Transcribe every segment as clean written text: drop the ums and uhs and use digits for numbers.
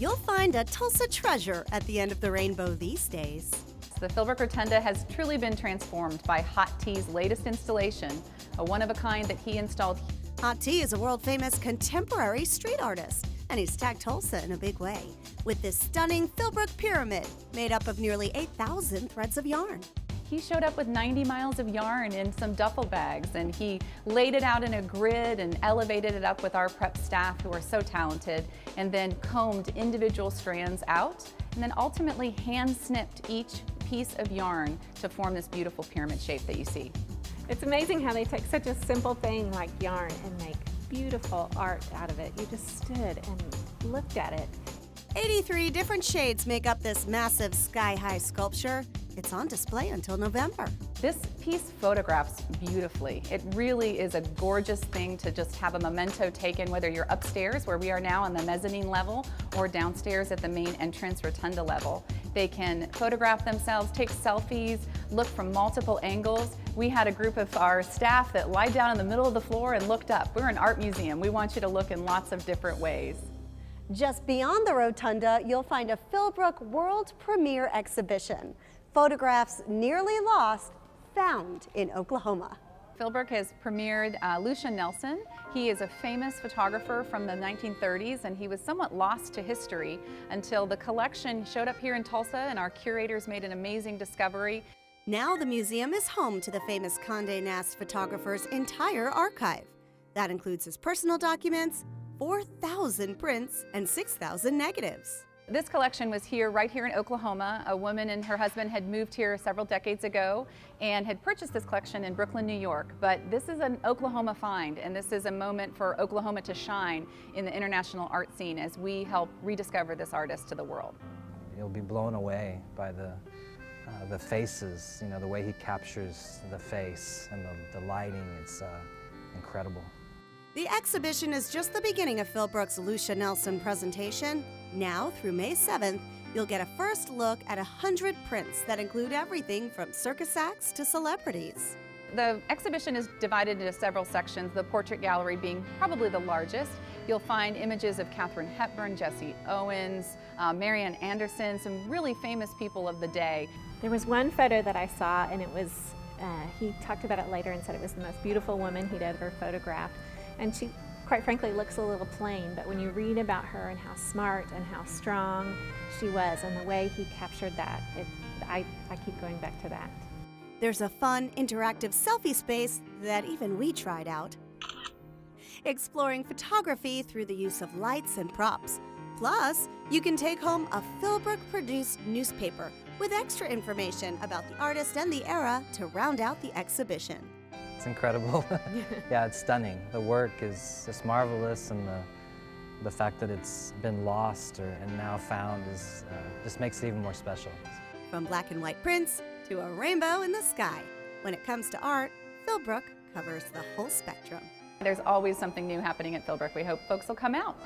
You'll find a Tulsa treasure at the end of the rainbow these days. The Philbrook Rotunda has truly been transformed by Hottea's latest installation, a one-of-a-kind that he installed. Hottea is a world-famous contemporary street artist, and he's tagged Tulsa in a big way with this stunning Philbrook pyramid made up of nearly 8,000 threads of yarn. He showed up with 90 miles of yarn in some duffel bags, and he laid it out in a grid and elevated it up with our prep staff who are so talented, and then combed individual strands out, and then ultimately hand snipped each piece of yarn to form this beautiful pyramid shape that you see. It's amazing how they take such a simple thing like yarn and make beautiful art out of it. You just stood and looked at it. 83 different shades make up this massive sky-high sculpture. It's on display until November. This piece photographs beautifully. It really is a gorgeous thing to just have a memento taken, whether you're upstairs, where we are now on the mezzanine level, or downstairs at the main entrance rotunda level. They can photograph themselves, take selfies, look from multiple angles. We had a group of our staff that lied down in the middle of the floor and looked up. We're an art museum. We want you to look in lots of different ways. Just beyond the rotunda, you'll find a Philbrook world premiere exhibition. Photographs nearly lost, found in Oklahoma. Philbrook has premiered Lusha Nelson. He is a famous photographer from the 1930s, and he was somewhat lost to history until the collection showed up here in Tulsa, and our curators made an amazing discovery. Now the museum is home to the famous Condé Nast photographer's entire archive. That includes his personal documents, 4,000 prints, and 6,000 negatives. This collection was here, right here in Oklahoma. A woman and her husband had moved here several decades ago and had purchased this collection in Brooklyn, New York. But this is an Oklahoma find, and this is a moment for Oklahoma to shine in the international art scene as we help rediscover this artist to the world. You'll be blown away by the faces, you know, the way he captures the face and the lighting. It's incredible. The exhibition is just the beginning of Philbrook's Lusha Nelson presentation. Now, through May 7th, you'll get a first look at 100 prints that include everything from circus acts to celebrities. The exhibition is divided into several sections, the portrait gallery being probably the largest. You'll find images of Katharine Hepburn, Jesse Owens, Marianne Anderson, some really famous people of the day. There was one photo that I saw, and it was, he talked about it later and said it was the most beautiful woman he'd ever photographed. And she, quite frankly, looks a little plain, but when you read about her and how smart and how strong she was and the way he captured that, I keep going back to that. There's a fun, interactive selfie space that even we tried out, exploring photography through the use of lights and props. Plus, you can take home a Philbrook-produced newspaper with extra information about the artist and the era to round out the exhibition. It's incredible. Yeah, it's stunning. The work is just marvelous, and the fact that it's been lost and now found is just makes it even more special. From black and white prints to a rainbow in the sky, when it comes to art, Philbrook covers the whole spectrum. There's always something new happening at Philbrook. We hope folks will come out.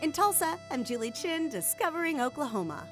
In Tulsa, I'm Julie Chin, discovering Oklahoma.